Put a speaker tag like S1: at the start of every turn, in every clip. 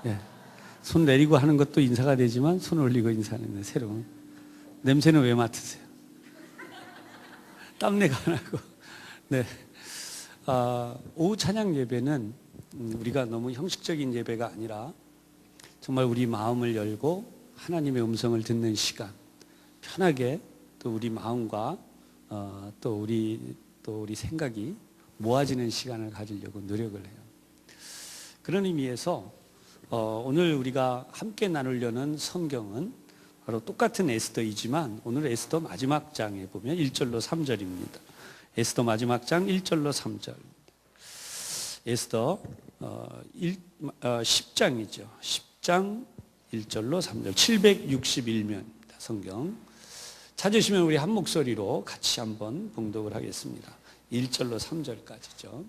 S1: 예. 손 내리고 하는 것도 인사가 되지만 손 올리고 인사하는 새로운. 냄새는 왜 맡으세요? 땀내가 안 나고. 네. 오후 찬양 예배는 우리가 너무 형식적인 예배가 아니라 정말 우리 마음을 열고 하나님의 음성을 듣는 시간, 편하게 또 우리 마음과 또 우리 생각이 모아지는 시간을 가지려고 노력을 해요. 그런 의미에서 오늘 우리가 함께 나누려는 성경은 바로 똑같은 에스더이지만 오늘 에스더 마지막 장에 보면 1절로 3절입니다. 에스더 마지막 장 1절로 3절. 에스더 10장이죠. 10장 1절로 3절. 761면입니다. 성경. 찾으시면 우리 한 목소리로 같이 한번 봉독을 하겠습니다. 1절로 3절까지죠.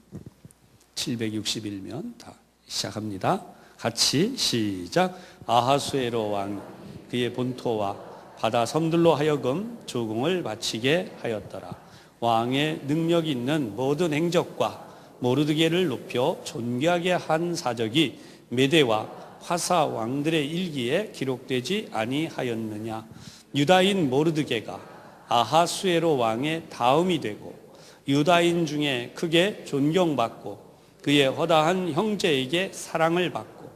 S1: 761면 다 시작합니다. 같이 시작. 아하수에로 왕 그의 본토와 바다 섬들로 하여금 조공을 바치게 하였더라. 왕의 능력 있는 모든 행적과 모르드게를 높여 존귀하게 한 사적이 메대와 화사 왕들의 일기에 기록되지 아니하였느냐. 유다인 모르드게가 아하수에로 왕의 다음이 되고 유다인 중에 크게 존경받고 그의 허다한 형제에게 사랑을 받고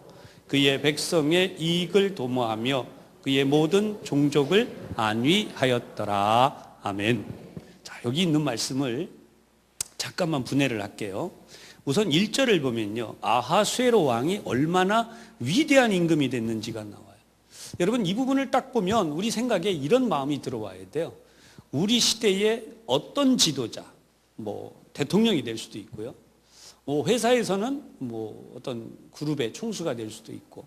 S1: 그의 백성의 이익을 도모하며 그의 모든 종족을 안위하였더라. 아멘. 자, 여기 있는 말씀을 잠깐만 분해를 할게요. 우선 1절을 보면요, 아하수에로 왕이 얼마나 위대한 임금이 됐는지가 나와요. 여러분, 이 부분을 딱 보면 우리 생각에 이런 마음이 들어와야 돼요. 우리 시대의 어떤 지도자, 대통령이 될 수도 있고요, 회사에서는 어떤 그룹의 총수가 될 수도 있고,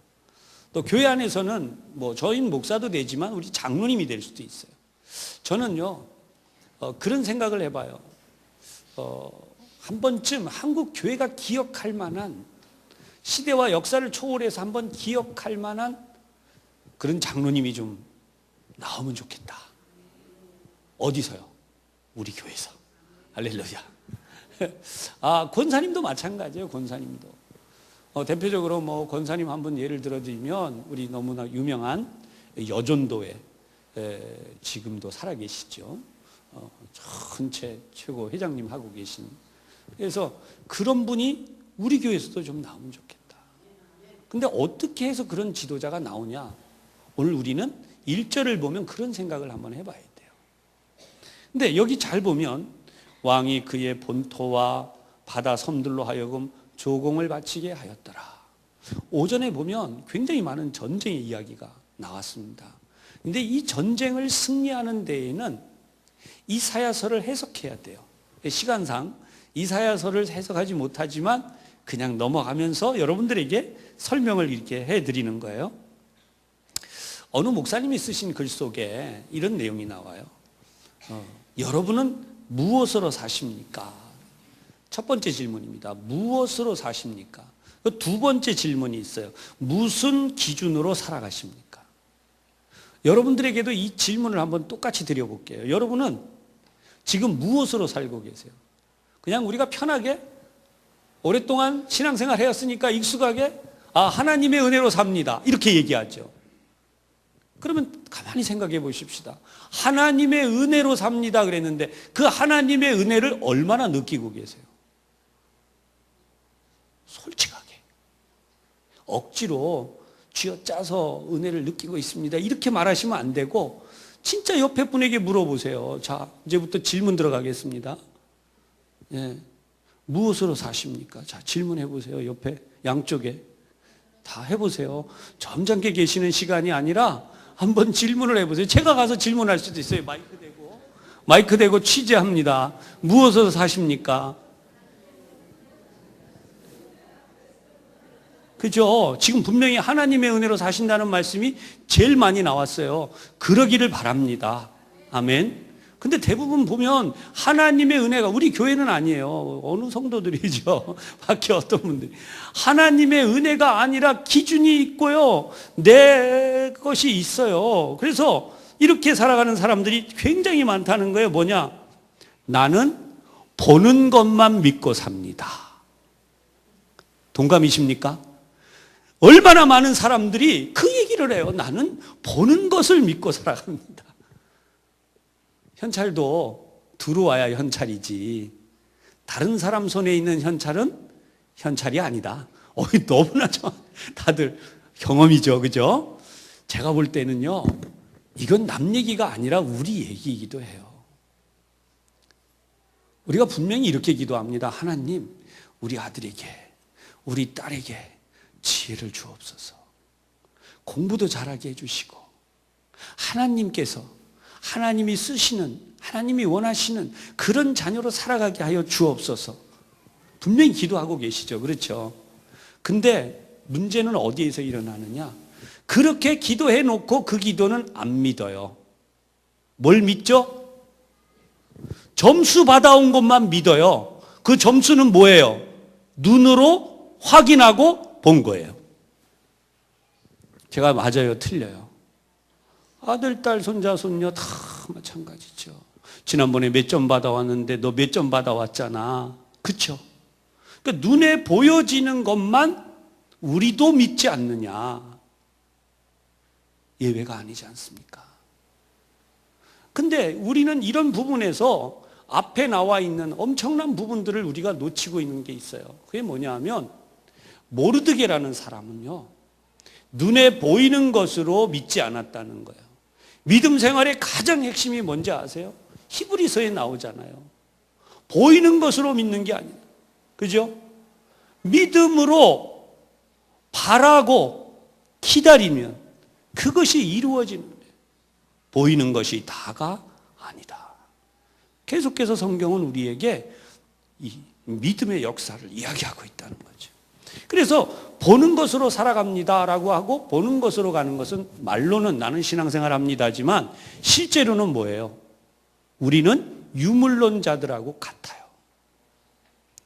S1: 또 교회 안에서는 저희 목사도 되지만 우리 장로님이 될 수도 있어요. 저는요, 그런 생각을 해봐요. 한 번쯤 한국 교회가 기억할 만한, 시대와 역사를 초월해서 한번 기억할 만한 그런 장로님이 좀 나오면 좋겠다. 어디서요? 우리 교회에서. 할렐루야. 권사님도 마찬가지예요. 권사님도. 대표적으로 권사님 한번 예를 들어드리면 우리 너무나 유명한 여전도에 지금도 살아계시죠. 전체 최고 회장님 하고 계신. 그래서 그런 분이 우리 교회에서도 좀 나오면 좋겠다. 근데 어떻게 해서 그런 지도자가 나오냐? 오늘 우리는 1절을 보면 그런 생각을 한번 해봐야 돼요. 근데 여기 잘 보면 왕이 그의 본토와 바다 섬들로 하여금 조공을 바치게 하였더라. 오전에 보면 굉장히 많은 전쟁의 이야기가 나왔습니다. 근데 이 전쟁을 승리하는 데에는 이사야서를 해석해야 돼요. 시간상 이사야서를 해석하지 못하지만 그냥 넘어가면서 여러분들에게 설명을 이렇게 해드리는 거예요. 어느 목사님이 쓰신 글 속에 이런 내용이 나와요. 여러분은 무엇으로 사십니까? 첫 번째 질문입니다. 무엇으로 사십니까? 두 번째 질문이 있어요. 무슨 기준으로 살아가십니까? 여러분들에게도 이 질문을 한번 똑같이 드려볼게요. 여러분은 지금 무엇으로 살고 계세요? 그냥 우리가 편하게 오랫동안 신앙생활 해왔으니까 익숙하게 하나님의 은혜로 삽니다, 이렇게 얘기하죠. 그러면 가만히 생각해 보십시다. 하나님의 은혜로 삽니다 그랬는데 그 하나님의 은혜를 얼마나 느끼고 계세요? 솔직하게. 억지로 쥐어짜서 은혜를 느끼고 있습니다, 이렇게 말하시면 안 되고 진짜 옆에 분에게 물어보세요. 자, 이제부터 질문 들어가겠습니다. 무엇으로 사십니까? 자, 질문해 보세요. 옆에 양쪽에 다 해보세요. 점잖게 계시는 시간이 아니라 한번 질문을 해보세요. 제가 가서 질문할 수도 있어요. 마이크 대고 취재합니다. 무엇으로 사십니까? 그죠? 지금 분명히 하나님의 은혜로 사신다는 말씀이 제일 많이 나왔어요. 그러기를 바랍니다. 아멘. 근데 대부분 보면 하나님의 은혜가, 우리 교회는 아니에요. 어느 성도들이죠. 밖에 어떤 분들이. 하나님의 은혜가 아니라 기준이 있고요, 내 것이 있어요. 그래서 이렇게 살아가는 사람들이 굉장히 많다는 거예요. 뭐냐? 나는 보는 것만 믿고 삽니다. 동감이십니까? 얼마나 많은 사람들이 그 얘기를 해요. 나는 보는 것을 믿고 살아갑니다. 현찰도 들어와야 현찰이지, 다른 사람 손에 있는 현찰은 현찰이 아니다. 너무나 다들 경험이죠, 그죠? 제가 볼 때는요, 이건 남 얘기가 아니라 우리 얘기이기도 해요. 우리가 분명히 이렇게 기도합니다. 하나님, 우리 아들에게, 우리 딸에게 지혜를 주옵소서. 공부도 잘하게 해주시고, 하나님께서 하나님이 쓰시는, 하나님이 원하시는 그런 자녀로 살아가게 하여 주옵소서. 분명히 기도하고 계시죠, 그렇죠? 근데 문제는 어디에서 일어나느냐? 그렇게 기도해 놓고 그 기도는 안 믿어요. 뭘 믿죠? 점수 받아온 것만 믿어요. 그 점수는 뭐예요? 눈으로 확인하고 본 거예요. 제가 맞아요, 틀려요? 아들, 딸, 손자, 손녀 다 마찬가지죠. 지난번에 몇 점 받아왔는데 너 몇 점 받아왔잖아. 그쵸? 그러니까 눈에 보여지는 것만 우리도 믿지 않느냐. 예외가 아니지 않습니까? 근데 우리는 이런 부분에서 앞에 나와 있는 엄청난 부분들을 우리가 놓치고 있는 게 있어요. 그게 뭐냐 하면, 모르드게라는 사람은요, 눈에 보이는 것으로 믿지 않았다는 거예요. 믿음 생활의 가장 핵심이 뭔지 아세요? 히브리서에 나오잖아요. 보이는 것으로 믿는 게 아니다. 그죠? 믿음으로 바라고 기다리면 그것이 이루어지는 거예요. 보이는 것이 다가 아니다. 계속해서 성경은 우리에게 이 믿음의 역사를 이야기하고 있다는 거죠. 그래서 보는 것으로 살아갑니다라고 하고 보는 것으로 가는 것은 말로는 나는 신앙생활 합니다지만 실제로는 뭐예요? 우리는 유물론자들하고 같아요.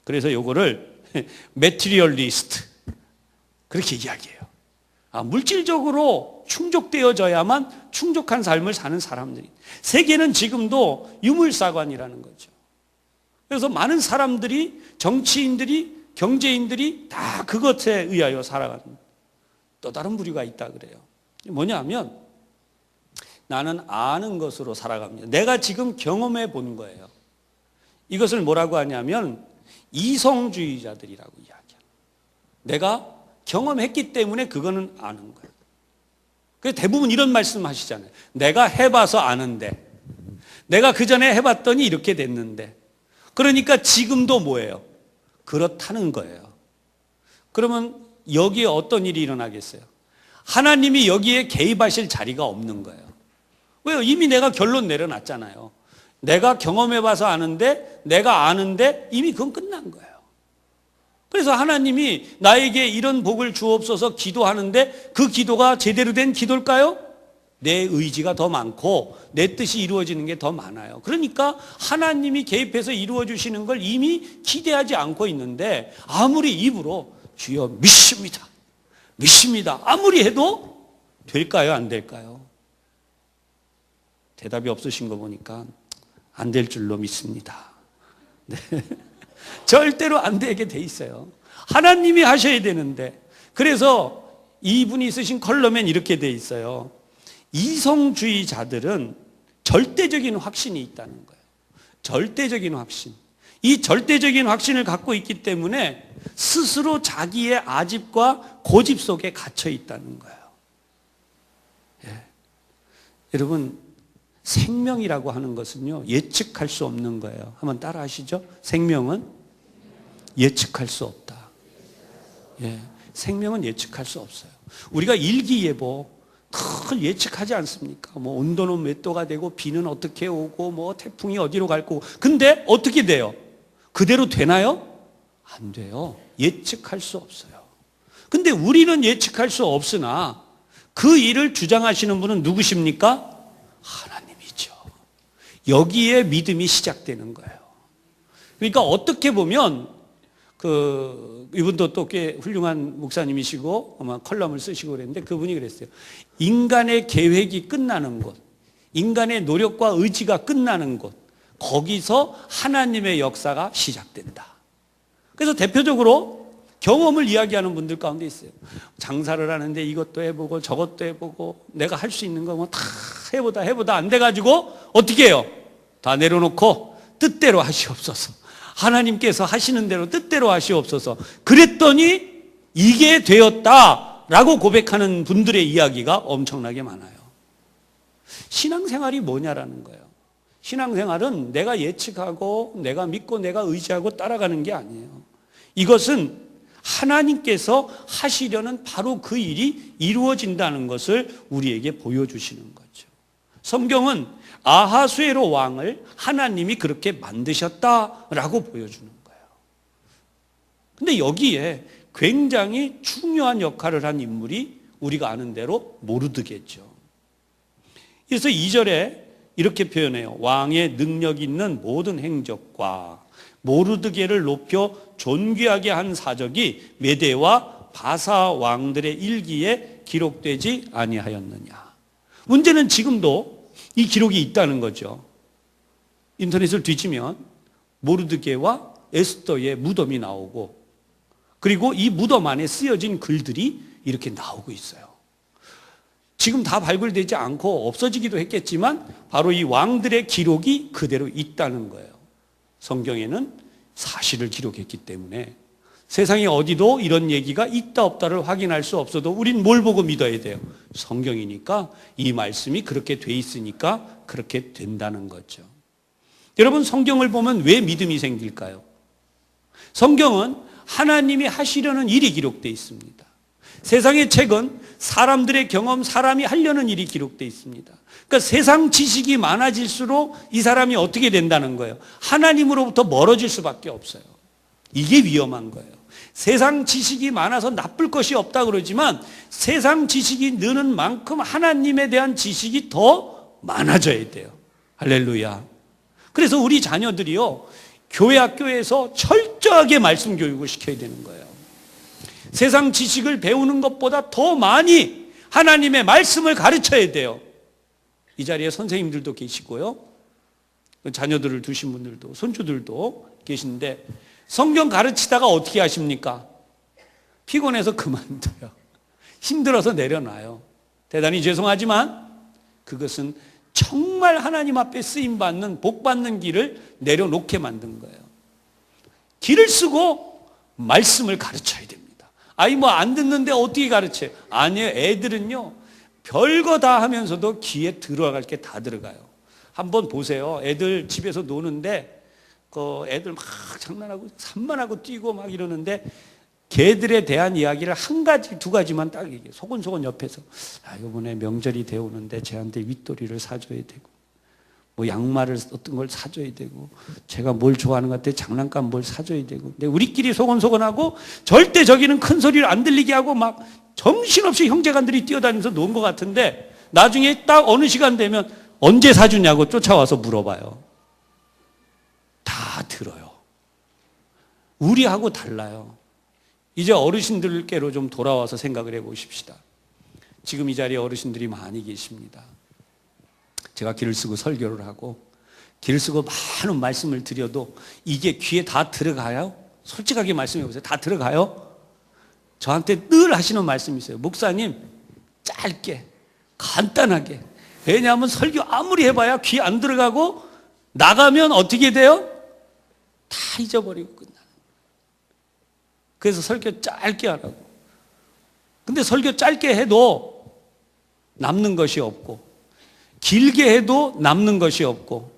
S1: 그래서 요거를 매티리얼리스트 그렇게 이야기해요. 물질적으로 충족되어져야만 충족한 삶을 사는 사람들이. 세계는 지금도 유물사관이라는 거죠. 그래서 많은 사람들이, 정치인들이, 경제인들이 다 그것에 의하여 살아가는 또 다른 부류가 있다 그래요. 뭐냐 하면, 나는 아는 것으로 살아갑니다. 내가 지금 경험해 본 거예요. 이것을 뭐라고 하냐면 이성주의자들이라고 이야기해요. 내가 경험했기 때문에 그거는 아는 거예요. 그래서 대부분 이런 말씀 하시잖아요. 내가 해봐서 아는데, 내가 그 전에 해봤더니 이렇게 됐는데, 그러니까 지금도 뭐예요? 그렇다는 거예요. 그러면 여기에 어떤 일이 일어나겠어요? 하나님이 여기에 개입하실 자리가 없는 거예요. 왜요? 이미 내가 결론 내려놨잖아요. 내가 경험해봐서 아는데, 내가 아는데 이미 그건 끝난 거예요. 그래서 하나님이 나에게 이런 복을 주옵소서 기도하는데 그 기도가 제대로 된 기도일까요? 내 의지가 더 많고 내 뜻이 이루어지는 게 더 많아요. 그러니까 하나님이 개입해서 이루어 주시는 걸 이미 기대하지 않고 있는데, 아무리 입으로 주여 믿습니다, 믿습니다 아무리 해도 될까요, 안 될까요? 대답이 없으신 거 보니까 안 될 줄로 믿습니다. 네. 절대로 안 되게 돼 있어요. 하나님이 하셔야 되는데. 그래서 이분이 쓰신 컬럼엔 이렇게 돼 있어요. 이성주의자들은 절대적인 확신이 있다는 거예요. 절대적인 확신. 이 절대적인 확신을 갖고 있기 때문에 스스로 자기의 아집과 고집 속에 갇혀 있다는 거예요. 예. 여러분, 생명이라고 하는 것은요, 예측할 수 없는 거예요. 한번 따라 하시죠. 생명은 예측할 수 없다. 예, 생명은 예측할 수 없어요. 우리가 일기예보 늘 예측하지 않습니까? 뭐 온도는 몇 도가 되고 비는 어떻게 오고 뭐 태풍이 어디로 갈 거고. 근데 어떻게 돼요? 그대로 되나요? 안 돼요. 예측할 수 없어요. 근데 우리는 예측할 수 없으나 그 일을 주장하시는 분은 누구십니까? 하나님이죠. 여기에 믿음이 시작되는 거예요. 그러니까 어떻게 보면 이분도 또 꽤 훌륭한 목사님이시고 아마 컬럼을 쓰시고 그랬는데, 그분이 그랬어요. 인간의 계획이 끝나는 곳, 인간의 노력과 의지가 끝나는 곳, 거기서 하나님의 역사가 시작된다. 그래서 대표적으로 경험을 이야기하는 분들 가운데 있어요. 장사를 하는데 이것도 해보고 저것도 해보고 내가 할 수 있는 거 뭐 다 해보다 안 돼가지고 어떻게 해요? 다 내려놓고 뜻대로 하시옵소서. 하나님께서 하시는 대로 뜻대로 하시옵소서. 그랬더니 이게 되었다라고 고백하는 분들의 이야기가 엄청나게 많아요. 신앙생활이 뭐냐라는 거예요. 신앙생활은 내가 예측하고 내가 믿고 내가 의지하고 따라가는 게 아니에요. 이것은 하나님께서 하시려는 바로 그 일이 이루어진다는 것을 우리에게 보여주시는 거죠. 성경은 아하수에로 왕을 하나님이 그렇게 만드셨다라고 보여주는 거예요. 근데 여기에 굉장히 중요한 역할을 한 인물이 우리가 아는 대로 모르드게죠. 그래서 2절에 이렇게 표현해요. 왕의 능력 있는 모든 행적과 모르드게를 높여 존귀하게 한 사적이 메대와 바사 왕들의 일기에 기록되지 아니하였느냐. 문제는 지금도 이 기록이 있다는 거죠. 인터넷을 뒤지면 모르드게와 에스더의 무덤이 나오고, 그리고 이 무덤 안에 쓰여진 글들이 이렇게 나오고 있어요. 지금 다 발굴되지 않고 없어지기도 했겠지만 바로 이 왕들의 기록이 그대로 있다는 거예요. 성경에는 사실을 기록했기 때문에 세상에 어디도 이런 얘기가 있다 없다를 확인할 수 없어도 우린 뭘 보고 믿어야 돼요? 성경이니까, 이 말씀이 그렇게 돼 있으니까 그렇게 된다는 거죠. 여러분, 성경을 보면 왜 믿음이 생길까요? 성경은 하나님이 하시려는 일이 기록되어 있습니다. 세상의 책은 사람들의 경험, 사람이 하려는 일이 기록되어 있습니다. 그러니까 세상 지식이 많아질수록 이 사람이 어떻게 된다는 거예요? 하나님으로부터 멀어질 수밖에 없어요. 이게 위험한 거예요. 세상 지식이 많아서 나쁠 것이 없다 그러지만 세상 지식이 느는 만큼 하나님에 대한 지식이 더 많아져야 돼요. 할렐루야. 그래서 우리 자녀들이요, 교회 학교에서 철저하게 말씀 교육을 시켜야 되는 거예요. 세상 지식을 배우는 것보다 더 많이 하나님의 말씀을 가르쳐야 돼요. 이 자리에 선생님들도 계시고요, 자녀들을 두신 분들도, 손주들도 계신데 성경 가르치다가 어떻게 하십니까? 피곤해서 그만둬요. 힘들어서 내려놔요. 대단히 죄송하지만 그것은 정말 하나님 앞에 쓰임받는, 복받는 길을 내려놓게 만든 거예요. 길을 쓰고 말씀을 가르쳐야 됩니다. 아이 뭐 안 듣는데 어떻게 가르쳐요? 아니에요. 애들은요, 별거 다 하면서도 귀에 들어갈 게 다 들어가요. 한번 보세요. 애들 집에서 노는데 애들 막 장난하고 산만하고 뛰고 막 이러는데 걔들에 대한 이야기를 한 가지 두 가지만 딱 얘기해요. 소곤소곤 옆에서 이번에 명절이 되어오는데 쟤한테 윗도리를 사줘야 되고 뭐 양말을 어떤 걸 사줘야 되고 제가 뭘 좋아하는 것 같아 장난감 뭘 사줘야 되고, 근데 우리끼리 소곤소곤하고 절대 저기는 큰 소리를 안 들리게 하고 막 정신없이 형제간들이 뛰어다니면서 논 것 같은데 나중에 딱 어느 시간 되면 언제 사주냐고 쫓아와서 물어봐요. 다 들어요. 우리하고 달라요. 이제 어르신들께로 좀 돌아와서 생각을 해보십시다. 지금 이 자리에 어르신들이 많이 계십니다. 제가 길을 쓰고 설교를 하고 길을 쓰고 많은 말씀을 드려도 이게 귀에 다 들어가요? 솔직하게 말씀해 보세요. 다 들어가요? 저한테 늘 하시는 말씀이 있어요. 목사님, 짧게 간단하게. 왜냐하면 설교 아무리 해봐야 귀 안 들어가고 나가면 어떻게 돼요? 다 잊어버리고 끝나는 거예요. 그래서 설교 짧게 하라고. 근데 설교 짧게 해도 남는 것이 없고 길게 해도 남는 것이 없고,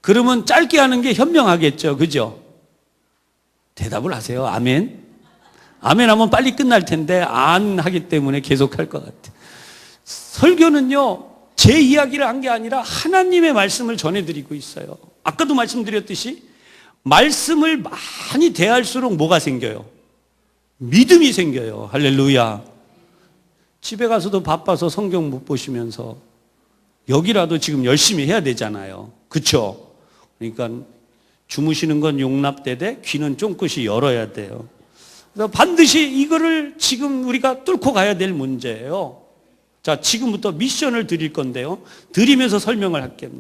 S1: 그러면 짧게 하는 게 현명하겠죠. 그죠? 대답을 하세요. 아멘. 아멘 하면 빨리 끝날 텐데 안 하기 때문에 계속 할 것 같아요. 설교는요, 제 이야기를 한 게 아니라 하나님의 말씀을 전해드리고 있어요. 아까도 말씀드렸듯이 말씀을 많이 대할수록 뭐가 생겨요? 믿음이 생겨요. 할렐루야. 집에 가서도 바빠서 성경 못 보시면서 여기라도 지금 열심히 해야 되잖아요. 그렇죠? 그러니까 주무시는 건 용납되되 귀는 쫑긋이 열어야 돼요. 그래서 반드시 이거를 지금 우리가 뚫고 가야 될 문제예요. 자, 지금부터 미션을 드릴 건데요, 드리면서 설명을 할게요.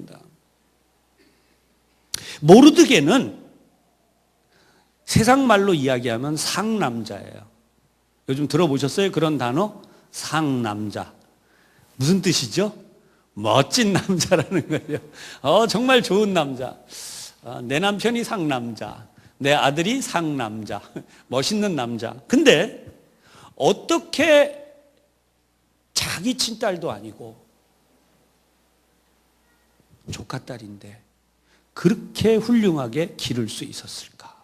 S1: 모르드게는 세상 말로 이야기하면 상남자예요. 요즘 들어보셨어요? 그런 단어? 상남자. 무슨 뜻이죠? 멋진 남자라는 거예요. 정말 좋은 남자. 내 남편이 상남자. 내 아들이 상남자. 멋있는 남자. 근데 어떻게 자기 친딸도 아니고 조카딸인데 그렇게 훌륭하게 기를 수 있었을까?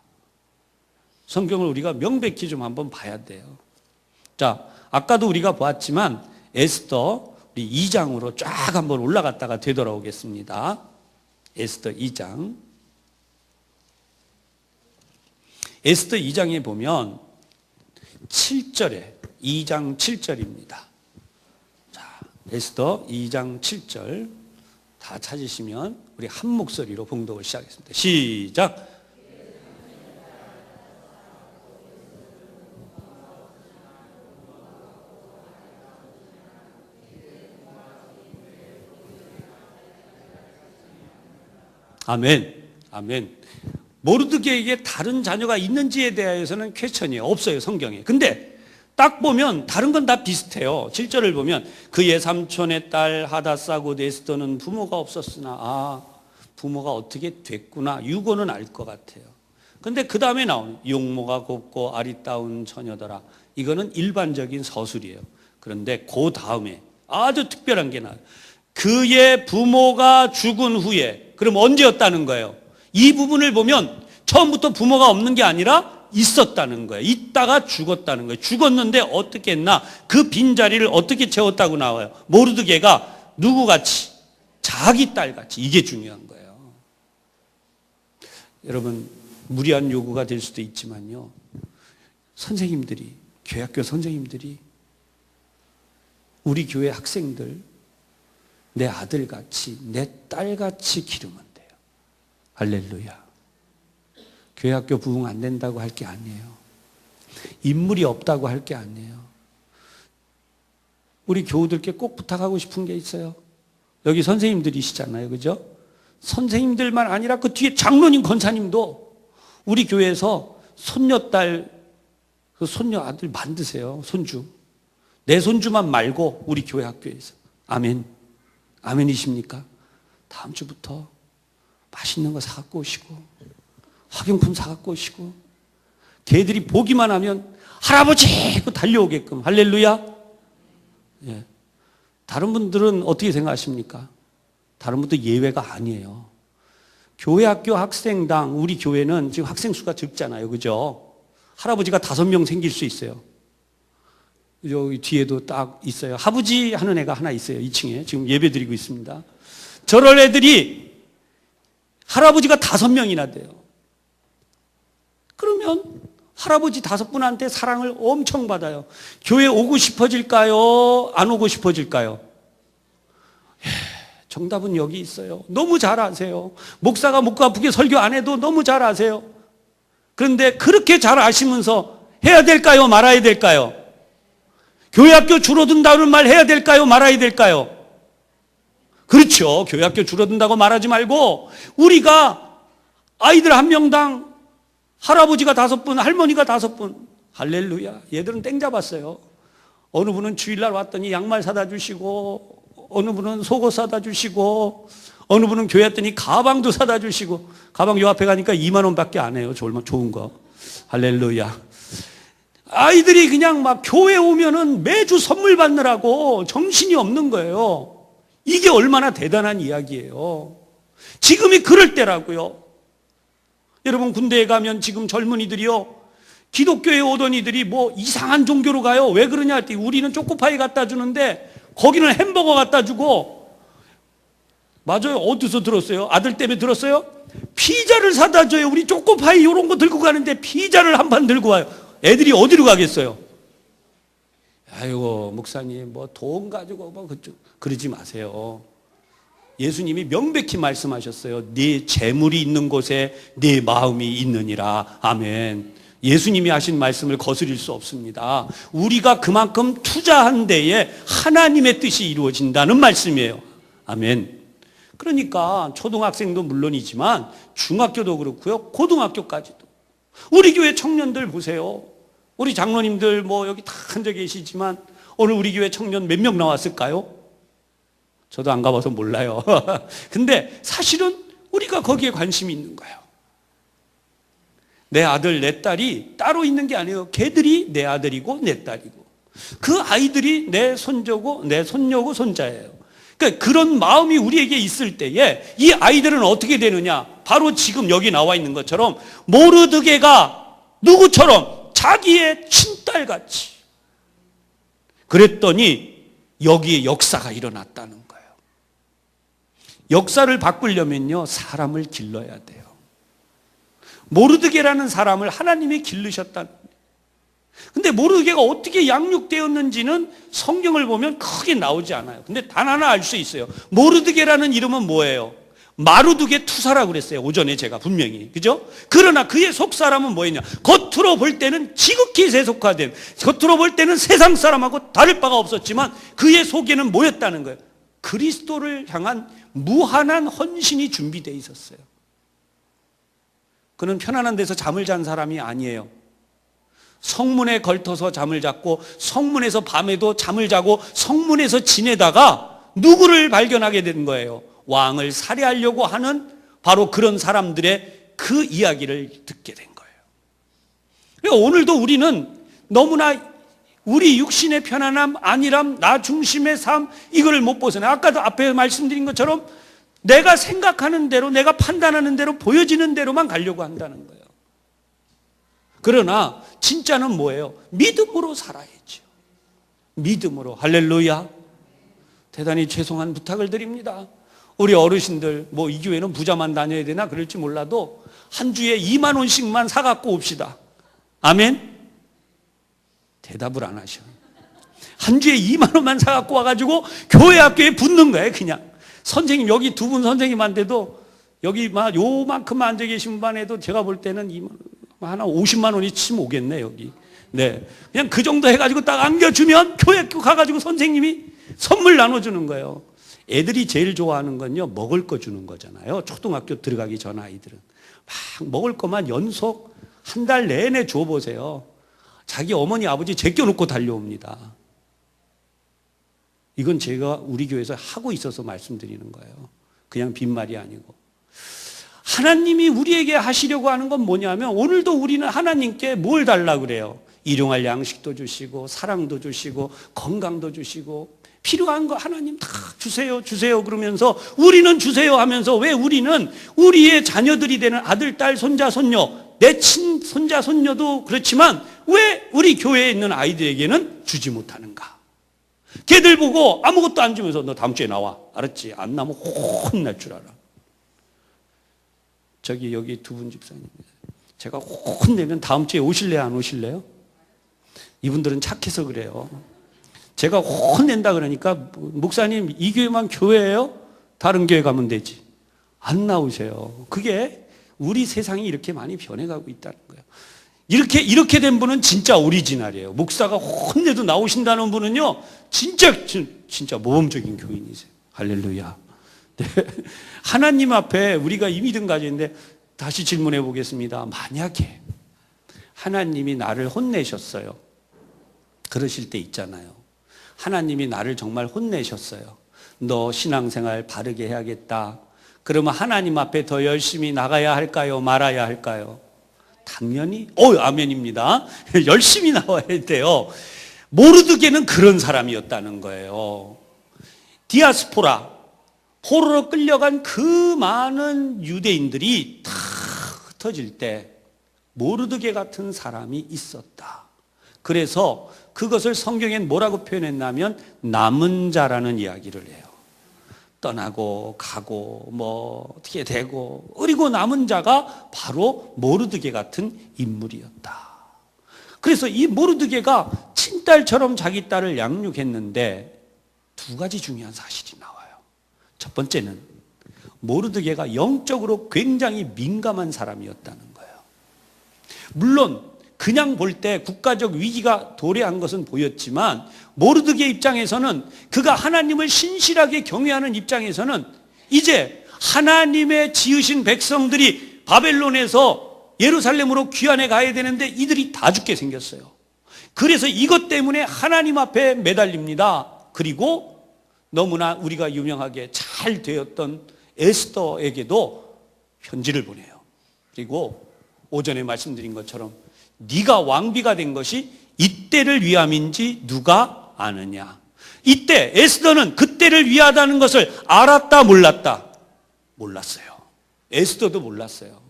S1: 성경을 우리가 명백히 좀 한번 봐야 돼요. 자, 아까도 우리가 보았지만 에스더 우리 2장으로 쫙 한번 올라갔다가 되돌아오겠습니다. 에스더 2장. 에스더 2장에 보면 7절에 2장 7절입니다. 자, 에스더 2장 7절 다 찾으시면 우리 한 목소리로 봉독을 시작하겠습니다. 시작. 아멘. 아멘. 모르드게에게 다른 자녀가 있는지에 대해서는 퀘스천이 없어요, 성경에. 근데 딱 보면 다른 건 다 비슷해요. 7절을 보면 그의 삼촌의 딸 하다사 곧 에스더는 부모가 없었으나 부모가 어떻게 됐구나. 유고는 알 것 같아요. 근데 그 다음에 나오는 용모가 곱고 아리따운 처녀더라. 이거는 일반적인 서술이에요. 그런데 그 다음에 아주 특별한 게 나와요. 그의 부모가 죽은 후에, 그럼 언제였다는 거예요? 이 부분을 보면 처음부터 부모가 없는 게 아니라 있었다는 거예요. 있다가 죽었다는 거예요. 죽었는데 어떻게 했나? 그 빈자리를 어떻게 채웠다고 나와요? 모르드게가 누구같이? 자기 딸같이. 이게 중요한 거예요. 여러분, 무리한 요구가 될 수도 있지만요, 선생님들이, 교회학교 선생님들이 우리 교회 학생들 내 아들같이, 내 딸같이 기르면 돼요. 할렐루야. 교회학교 부흥 안 된다고 할 게 아니에요. 인물이 없다고 할 게 아니에요. 우리 교우들께 꼭 부탁하고 싶은 게 있어요. 여기 선생님들이시잖아요. 그죠? 선생님들만 아니라 그 뒤에 장로님, 권사님도 우리 교회에서 손녀딸, 그 손녀 아들 만드세요. 손주. 내 손주만 말고 우리 교회 학교에서. 아멘. 아멘이십니까? 다음 주부터 맛있는 거 사갖고 오시고 학용품 사갖고 오시고 걔들이 보기만 하면 할아버지! 하고 달려오게끔. 할렐루야. 예. 다른 분들은 어떻게 생각하십니까? 다른 분들 예외가 아니에요. 교회 학교 학생당, 우리 교회는 지금 학생 수가 적잖아요. 그죠? 할아버지가 5명 생길 수 있어요. 여기 뒤에도 딱 있어요. 하부지 하는 애가 하나 있어요. 2층에 지금 예배 드리고 있습니다. 저런 애들이 할아버지가 5명이나 돼요. 그러면 할아버지 5분한테 사랑을 엄청 받아요. 교회 오고 싶어질까요? 안 오고 싶어질까요? 정답은 여기 있어요. 너무 잘 아세요. 목사가 목 아프게 설교 안 해도 너무 잘 아세요. 그런데 그렇게 잘 아시면서 해야 될까요? 말아야 될까요? 교회학교 줄어든다는 말 해야 될까요? 말아야 될까요? 그렇죠. 교회학교 줄어든다고 말하지 말고 우리가 아이들 한 명당 할아버지가 5분, 할머니가 5분. 할렐루야. 얘들은 땡 잡았어요. 어느 분은 주일날 왔더니 양말 사다 주시고, 어느 분은 속옷 사다 주시고, 어느 분은 교회 왔더니 가방도 사다 주시고, 가방 요 앞에 가니까 2만 원밖에 안 해요. 좋은 거. 할렐루야. 아이들이 그냥 막 교회 오면은 매주 선물 받느라고 정신이 없는 거예요. 이게 얼마나 대단한 이야기예요. 지금이 그럴 때라고요. 여러분, 군대에 가면 지금 젊은이들이요, 기독교에 오던 이들이 뭐 이상한 종교로 가요. 왜 그러냐 했더니 우리는 초코파이 갖다 주는데 거기는 햄버거 갖다 주고, 맞아요. 어디서 들었어요? 아들 때문에 들었어요? 피자를 사다 줘요. 우리 초코파이 이런 거 들고 가는데 피자를 한 판 들고 와요. 애들이 어디로 가겠어요? 아이고, 목사님 뭐 돈 가지고 뭐 그러지 마세요. 예수님이 명백히 말씀하셨어요. 네 재물이 있는 곳에 네 마음이 있느니라. 아멘. 예수님이 하신 말씀을 거스릴 수 없습니다. 우리가 그만큼 투자한 데에 하나님의 뜻이 이루어진다는 말씀이에요. 아멘. 그러니까 초등학생도 물론이지만 중학교도 그렇고요, 고등학교까지도 우리 교회 청년들 보세요. 우리 장로님들 여기 다 앉아 계시지만 오늘 우리 교회 청년 몇 명 나왔을까요? 저도 안 가봐서 몰라요. 근데 사실은 우리가 거기에 관심이 있는 거예요. 내 아들, 내 딸이 따로 있는 게 아니에요. 걔들이 내 아들이고 내 딸이고 그 아이들이 내 손자고 내 손녀고 손자예요. 그러니까 그런 마음이 우리에게 있을 때에 이 아이들은 어떻게 되느냐? 바로 지금 여기 나와 있는 것처럼 모르드게가 누구처럼 자기의 친딸같이 그랬더니 여기에 역사가 일어났다는 거예요. 역사를 바꾸려면요, 사람을 길러야 돼요. 모르드게라는 사람을 하나님이 기르셨다는 거예요. 근데 모르드게가 어떻게 양육되었는지는 성경을 보면 크게 나오지 않아요. 근데 단 하나 알 수 있어요. 모르드게라는 이름은 뭐예요? 마루드게 투사라고 그랬어요. 오전에 제가 분명히. 그죠? 그러나 그의 속사람은 뭐였냐? 겉으로 볼 때는 지극히 세속화된, 겉으로 볼 때는 세상 사람하고 다를 바가 없었지만 그의 속에는 뭐였다는 거예요? 그리스도를 향한 무한한 헌신이 준비되어 있었어요. 그는 편안한 데서 잠을 잔 사람이 아니에요. 성문에 걸터서 잠을 잤고 성문에서 밤에도 잠을 자고 성문에서 지내다가 누구를 발견하게 된 거예요? 왕을 살해하려고 하는 바로 그런 사람들의 그 이야기를 듣게 된 거예요. 그러니까 오늘도 우리는 너무나 우리 육신의 편안함, 안일함, 나 중심의 삶 이거를 못 벗어나요. 아까도 앞에 말씀드린 것처럼 내가 생각하는 대로, 내가 판단하는 대로, 보여지는 대로만 가려고 한다는 거예요. 그러나 진짜는 뭐예요? 믿음으로 살아야죠. 믿음으로. 할렐루야. 대단히 죄송한 부탁을 드립니다. 우리 어르신들 이 교회는 부자만 다녀야 되나 그럴지 몰라도 한 주에 2만 원씩만 사갖고 옵시다. 아멘? 대답을 안 하셔. 한 주에 2만 원만 사갖고 와가지고 교회 학교에 붙는 거예요. 그냥 선생님, 여기 두 분 선생님한테도 여기 요만큼 앉아 계신 반에도 제가 볼 때는 하나 50만 원이 치면 오겠네 여기. 네, 그냥 그 정도 해가지고 딱 안겨주면 교회 학교 가가지고 선생님이 선물 나눠주는 거예요. 애들이 제일 좋아하는 건요, 먹을 거 주는 거잖아요. 초등학교 들어가기 전 아이들은 막 먹을 거만 연속 한 달 내내 줘보세요. 자기 어머니 아버지 제껴놓고 달려옵니다. 이건 제가 우리 교회에서 하고 있어서 말씀드리는 거예요. 그냥 빈말이 아니고. 하나님이 우리에게 하시려고 하는 건 뭐냐면 오늘도 우리는 하나님께 뭘 달라고 그래요? 일용할 양식도 주시고 사랑도 주시고 건강도 주시고 필요한 거 하나님 다 주세요 주세요 그러면서 우리는 주세요 하면서 왜 우리는 우리의 자녀들이 되는 아들, 딸, 손자, 손녀, 내 친손자, 손녀도 그렇지만 왜 우리 교회에 있는 아이들에게는 주지 못하는가? 걔들 보고 아무것도 안 주면서 너 다음 주에 나와. 알았지? 안 나면 혼날 줄 알아. 저기 여기 두 분 집사님, 제가 혼내면 다음 주에 오실래요? 안 오실래요? 이분들은 착해서 그래요. 제가 혼낸다 그러니까 목사님 이 교회만 교회예요? 다른 교회 가면 되지. 안 나오세요. 그게 우리 세상이 이렇게 많이 변해가고 있다는 거예요. 이렇게 된 분은 진짜 오리지널이에요. 목사가 혼내도 나오신다는 분은요, 진짜 모범적인 교인이세요. 할렐루야. 네. 하나님 앞에 우리가 이 믿음 가지는데 다시 질문해 보겠습니다. 만약에 하나님이 나를 혼내셨어요. 그러실 때 있잖아요. 하나님이 나를 정말 혼내셨어요. 너 신앙생활 바르게 해야겠다. 그러면 하나님 앞에 더 열심히 나가야 할까요? 말아야 할까요? 당연히 아멘입니다. 열심히 나와야 돼요. 모르드게는 그런 사람이었다는 거예요. 디아스포라, 포로로 끌려간 그 많은 유대인들이 다 흩어질 때 모르드게 같은 사람이 있었다. 그래서 그것을 성경엔 뭐라고 표현했냐면 남은 자라는 이야기를 해요. 떠나고 가고 어떻게 되고, 그리고 남은 자가 바로 모르드게 같은 인물이었다. 그래서 이 모르드게가 친딸처럼 자기 딸을 양육했는데 두 가지 중요한 사실이 나와요. 첫 번째는 모르드게가 영적으로 굉장히 민감한 사람이었다는 거예요. 물론 그냥 볼 때 국가적 위기가 도래한 것은 보였지만 모르드게 입장에서는, 그가 하나님을 신실하게 경외하는 입장에서는 이제 하나님의 지으신 백성들이 바벨론에서 예루살렘으로 귀환해 가야 되는데 이들이 다 죽게 생겼어요. 그래서 이것 때문에 하나님 앞에 매달립니다. 그리고 너무나 우리가 유명하게 잘 되었던 에스더에게도 편지를 보내요. 그리고 오전에 말씀드린 것처럼 네가 왕비가 된 것이 이때를 위함인지 누가 아느냐. 이때 에스더는 그때를 위하다는 것을 알았다 몰랐다? 몰랐어요. 에스더도 몰랐어요.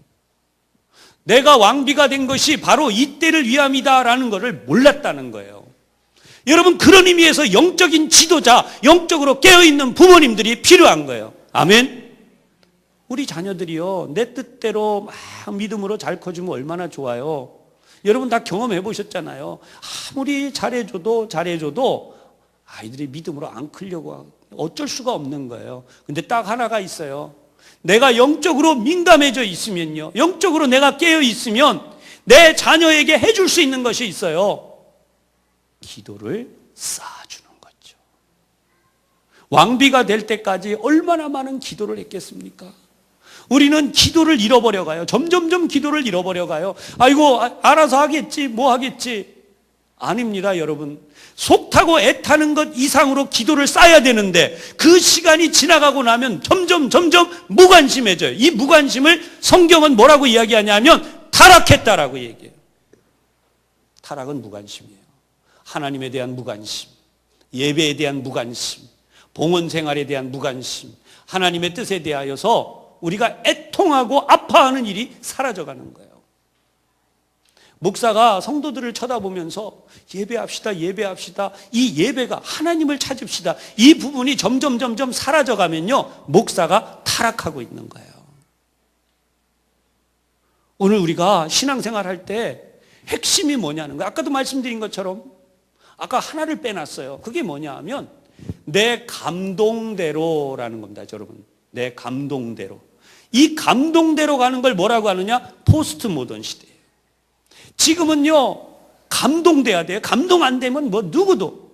S1: 내가 왕비가 된 것이 바로 이때를 위함이다라는 것을 몰랐다는 거예요. 여러분, 그런 의미에서 영적인 지도자, 영적으로 깨어있는 부모님들이 필요한 거예요. 아멘. 우리 자녀들이요, 내 뜻대로 막 믿음으로 잘 커주면 얼마나 좋아요. 여러분 다 경험해 보셨잖아요. 아무리 잘해줘도 아이들이 믿음으로 안 크려고 어쩔 수가 없는 거예요. 근데 딱 하나가 있어요. 내가 영적으로 민감해져 있으면요, 영적으로 내가 깨어 있으면 내 자녀에게 해줄 수 있는 것이 있어요. 기도를 쌓아주는 거죠. 왕비가 될 때까지 얼마나 많은 기도를 했겠습니까? 우리는 기도를 잃어버려 가요. 점점점 기도를 잃어버려 가요. 아이고, 알아서 하겠지, 뭐 하겠지. 아닙니다, 여러분. 속 타고 애 타는 것 이상으로 기도를 쌓아야 되는데 그 시간이 지나가고 나면 점점 무관심해져요. 이 무관심을 성경은 뭐라고 이야기하냐면 타락했다라고 얘기해요. 타락은 무관심이에요. 하나님에 대한 무관심, 예배에 대한 무관심, 봉헌 생활에 대한 무관심, 하나님의 뜻에 대하여서 우리가 애통하고 아파하는 일이 사라져가는 거예요. 목사가 성도들을 쳐다보면서 예배합시다. 이 예배가 하나님을 찾읍시다. 이 부분이 점점 사라져가면요, 목사가 타락하고 있는 거예요. 오늘 우리가 신앙생활 할 때 핵심이 뭐냐는 거예요. 아까도 말씀드린 것처럼 아까 하나를 빼놨어요. 그게 뭐냐 하면 내 감동대로라는 겁니다, 여러분. 내 감동대로. 이 감동대로 가는 걸 뭐라고 하느냐? 포스트 모던 시대예요. 지금은요, 감동돼야 돼요. 감동 안 되면 뭐 누구도.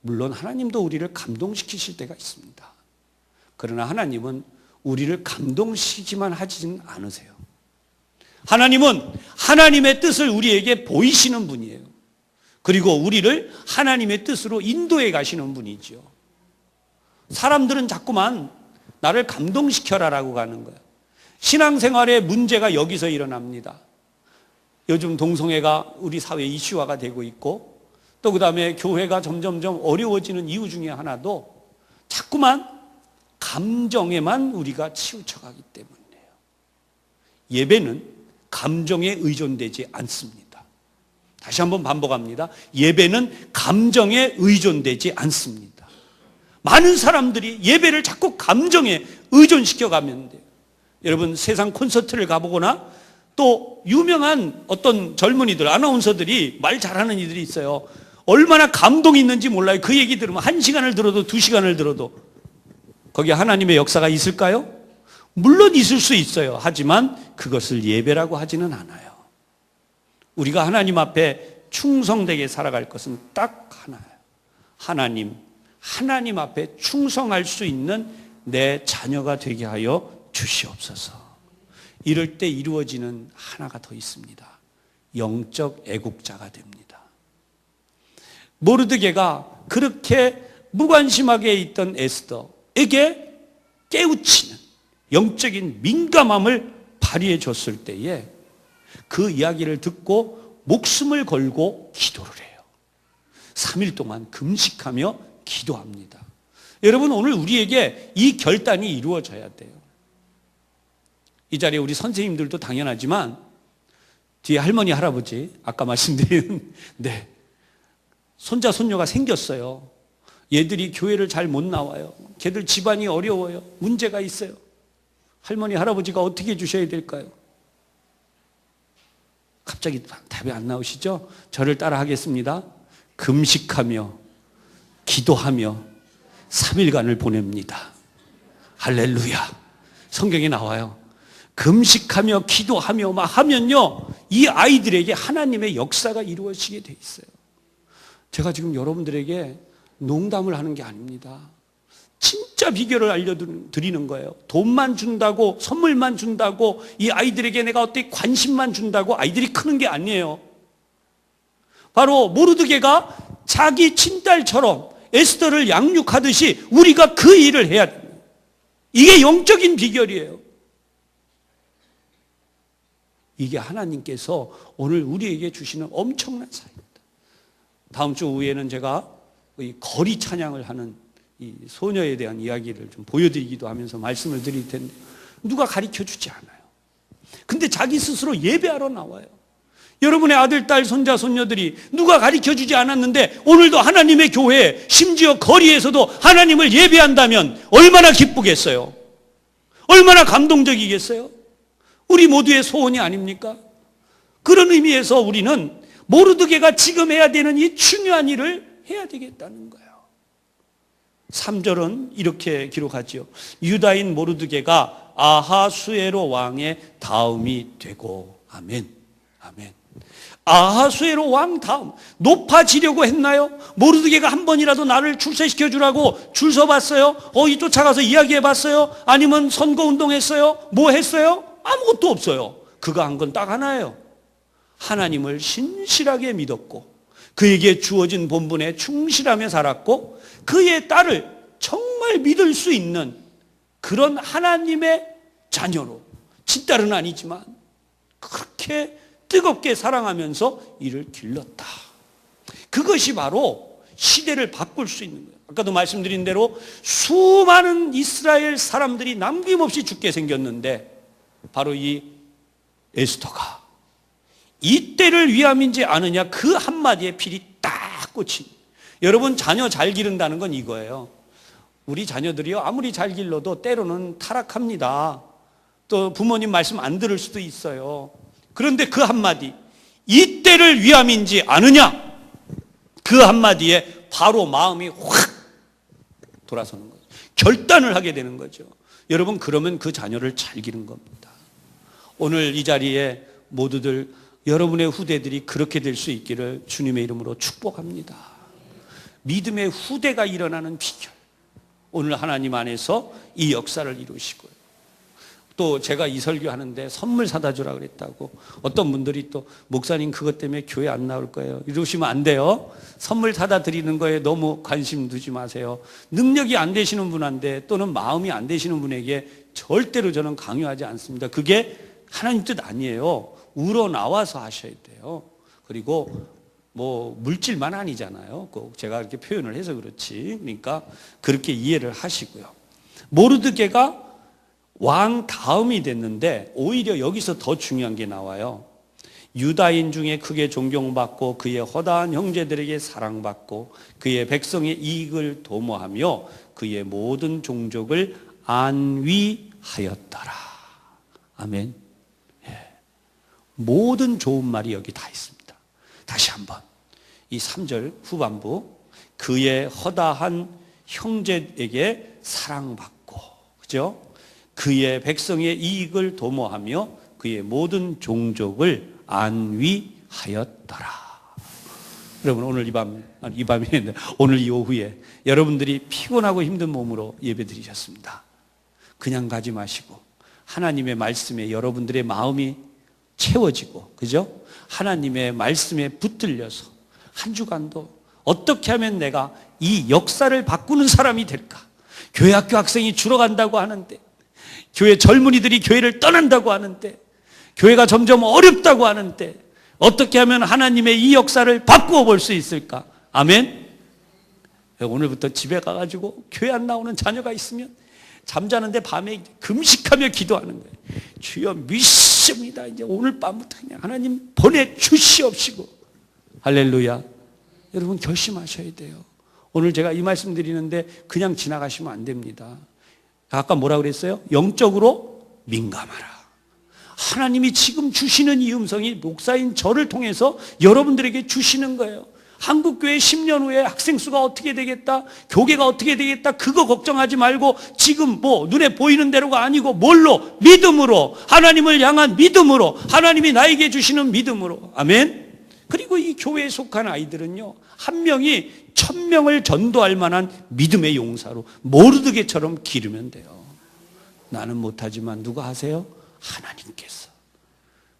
S1: 물론 하나님도 우리를 감동시키실 때가 있습니다. 그러나 하나님은 우리를 감동시키기만 하지는 않으세요. 하나님은 하나님의 뜻을 우리에게 보이시는 분이에요. 그리고 우리를 하나님의 뜻으로 인도해 가시는 분이죠. 사람들은 자꾸만 나를 감동시켜라라고 가는 거예요. 신앙생활의 문제가 여기서 일어납니다. 요즘 동성애가 우리 사회 이슈화가 되고 있고, 또 그 다음에 교회가 점점 어려워지는 이유 중에 하나도 자꾸만 감정에만 우리가 치우쳐가기 때문이에요. 예배는 감정에 의존되지 않습니다. 다시 한번 반복합니다. 예배는 감정에 의존되지 않습니다. 많은 사람들이 예배를 자꾸 감정에 의존시켜 가면 돼요. 여러분, 세상 콘서트를 가보거나 또 유명한 어떤 젊은이들, 아나운서들이 말 잘하는 이들이 있어요. 얼마나 감동이 있는지 몰라요. 그 얘기 들으면 1시간을 들어도 2시간을 들어도. 거기에 하나님의 역사가 있을까요? 물론 있을 수 있어요. 하지만 그것을 예배라고 하지는 않아요. 우리가 하나님 앞에 충성되게 살아갈 것은 딱 하나예요. 하나님 앞에 충성할 수 있는 내 자녀가 되게 하여 주시옵소서. 이럴 때 이루어지는 하나가 더 있습니다. 영적 애국자가 됩니다. 모르드게가 그렇게 무관심하게 있던 에스더에게 깨우치는 영적인 민감함을 발휘해 줬을 때에 그 이야기를 듣고 목숨을 걸고 기도를 해요. 3일 동안 금식하며 기도합니다. 여러분, 오늘 우리에게 이 결단이 이루어져야 돼요. 이 자리에 우리 선생님들도 당연하지만 뒤에 할머니, 할아버지, 아까 말씀드린 손자, 손녀가 생겼어요. 얘들이 교회를 잘 못 나와요. 걔들 집안이 어려워요. 문제가 있어요. 할머니, 할아버지가 어떻게 해주셔야 될까요? 갑자기 답이 안 나오시죠? 저를 따라 하겠습니다. 금식하며 기도하며 3일간을 보냅니다. 할렐루야. 성경에 나와요. 금식하며 기도하며 막 하면요, 이 아이들에게 하나님의 역사가 이루어지게 돼 있어요. 제가 지금 여러분들에게 농담을 하는 게 아닙니다. 진짜 비결을 알려드리는 거예요. 돈만 준다고, 선물만 준다고, 이 아이들에게 내가 어떻게 관심만 준다고 아이들이 크는 게 아니에요. 바로 모르드게가 자기 친딸처럼 에스더를 양육하듯이 우리가 그 일을 해야 됩니다. 이게 영적인 비결이에요. 이게 하나님께서 오늘 우리에게 주시는 엄청난 사역입니다. 다음 주 후에는 제가 이 거리 찬양을 하는 이 소녀에 대한 이야기를 좀 보여드리기도 하면서 말씀을 드릴 텐데, 누가 가르쳐 주지 않아요. 근데 자기 스스로 예배하러 나와요. 여러분의 아들, 딸, 손자, 손녀들이 누가 가르쳐 주지 않았는데 오늘도 하나님의 교회에, 심지어 거리에서도 하나님을 예배한다면 얼마나 기쁘겠어요? 얼마나 감동적이겠어요? 우리 모두의 소원이 아닙니까? 그런 의미에서 우리는 모르드게가 지금 해야 되는 이 중요한 일을 해야 되겠다는 거예요. 3절은 이렇게 기록하죠. 유다인 모르드게가 아하수에로 왕의 다음이 되고. 아멘. 아멘. 아하수에로 왕 다음, 높아지려고 했나요? 모르드게가 한 번이라도 나를 출세시켜 주라고 줄 서봤어요? 어디 쫓아가서 이야기해 봤어요? 아니면 선거운동했어요? 뭐 했어요? 아무것도 없어요. 그가 한 건 딱 하나예요. 하나님을 신실하게 믿었고 그에게 주어진 본분에 충실하며 살았고 그의 딸을 정말 믿을 수 있는 그런 하나님의 자녀로, 친딸은 아니지만 그렇게 뜨겁게 사랑하면서 이를 길렀다. 그것이 바로 시대를 바꿀 수 있는 거예요. 아까도 말씀드린 대로 수많은 이스라엘 사람들이 남김없이 죽게 생겼는데 바로 이 에스더가 이 때를 위함인지 아느냐, 그 한마디에 필이 딱 꽂힌. 여러분, 자녀 잘 기른다는 건 이거예요. 우리 자녀들이요, 아무리 잘 길러도 때로는 타락합니다. 또 부모님 말씀 안 들을 수도 있어요. 그런데 그 한마디, 이 때를 위함인지 아느냐, 그 한마디에 바로 마음이 확 돌아서는 거죠. 결단을 하게 되는 거죠. 여러분, 그러면 그 자녀를 잘 기른 겁니다. 오늘 이 자리에 모두들, 여러분의 후대들이 그렇게 될 수 있기를 주님의 이름으로 축복합니다. 믿음의 후대가 일어나는 비결, 오늘 하나님 안에서 이 역사를 이루시고요. 또 제가 이 설교하는데 선물 사다 주라 그랬다고 어떤 분들이 또 목사님 그것 때문에 교회 안 나올 거예요, 이러시면 안 돼요. 선물 사다 드리는 거에 너무 관심 두지 마세요. 능력이 안 되시는 분한테 또는 마음이 안 되시는 분에게 절대로 저는 강요하지 않습니다. 그게 하나님 뜻 아니에요. 우러나와서 하셔야 돼요. 그리고 뭐 물질만 아니잖아요. 꼭 제가 이렇게 표현을 해서 그렇지. 그러니까 그렇게 이해를 하시고요. 모르드게가 왕 다음이 됐는데 오히려 여기서 더 중요한 게 나와요. 유다인 중에 크게 존경받고 그의 허다한 형제들에게 사랑받고 그의 백성의 이익을 도모하며 그의 모든 종족을 안위하였더라. 아멘. 예. 모든 좋은 말이 여기 다 있습니다. 다시 한번 이 3절 후반부, 그의 허다한 형제에게 사랑받고, 그죠? 그의 백성의 이익을 도모하며 그의 모든 종족을 안위하였더라. 여러분, 오늘 이 밤에 오늘 이 오후에 여러분들이 피곤하고 힘든 몸으로 예배드리셨습니다. 그냥 가지 마시고 하나님의 말씀에 여러분들의 마음이 채워지고, 그죠? 하나님의 말씀에 붙들려서 한 주간도 어떻게 하면 내가 이 역사를 바꾸는 사람이 될까? 교회 학교 학생이 줄어간다고 하는데, 교회 젊은이들이 교회를 떠난다고 하는데, 교회가 점점 어렵다고 하는데 어떻게 하면 하나님의 이 역사를 바꾸어 볼 수 있을까? 아멘. 오늘부터 집에 가가지고 교회 안 나오는 자녀가 있으면 잠자는데 밤에 금식하며 기도하는 거예요. 주여 믿습니다. 이제 오늘 밤부터 그냥 하나님 보내주시옵시고. 할렐루야. 여러분, 결심하셔야 돼요. 오늘 제가 이 말씀 드리는데 그냥 지나가시면 안 됩니다. 아까 뭐라 그랬어요? 영적으로 민감하라. 하나님이 지금 주시는 이 음성이 목사인 저를 통해서 여러분들에게 주시는 거예요. 한국교회 10년 후에 학생 수가 어떻게 되겠다, 교계가 어떻게 되겠다, 그거 걱정하지 말고 지금 뭐 눈에 보이는 대로가 아니고 뭘로? 믿음으로, 하나님을 향한 믿음으로, 하나님이 나에게 주시는 믿음으로. 아멘. 그리고 이 교회에 속한 아이들은요, 한 명이 1000명을 전도할 만한 믿음의 용사로 모르드게처럼 기르면 돼요. 나는 못하지만 누가 하세요? 하나님께서.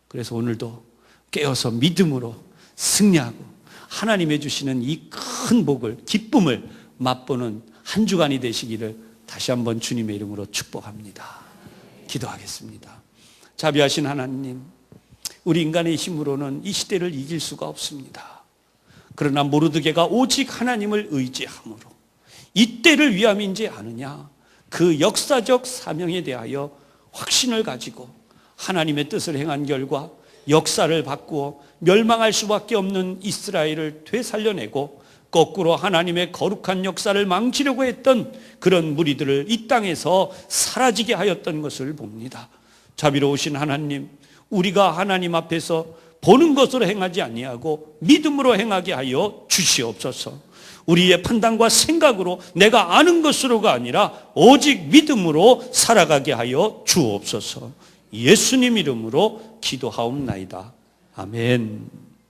S1: 그래서 오늘도 깨어서 믿음으로 승리하고 하나님의 주시는 이 큰 복을, 기쁨을 맛보는 한 주간이 되시기를 다시 한번 주님의 이름으로 축복합니다. 기도하겠습니다. 자비하신 하나님, 우리 인간의 힘으로는 이 시대를 이길 수가 없습니다. 그러나 모르드게가 오직 하나님을 의지함으로 이 때를 위함인지 아느냐, 그 역사적 사명에 대하여 확신을 가지고 하나님의 뜻을 행한 결과 역사를 바꾸어 멸망할 수밖에 없는 이스라엘을 되살려내고 거꾸로 하나님의 거룩한 역사를 망치려고 했던 그런 무리들을 이 땅에서 사라지게 하였던 것을 봅니다. 자비로우신 하나님, 우리가 하나님 앞에서 보는 것으로 행하지 아니하고 믿음으로 행하게 하여 주시옵소서. 우리의 판단과 생각으로 내가 아는 것으로가 아니라 오직 믿음으로 살아가게 하여 주옵소서. 예수님 이름으로 기도하옵나이다. 아멘.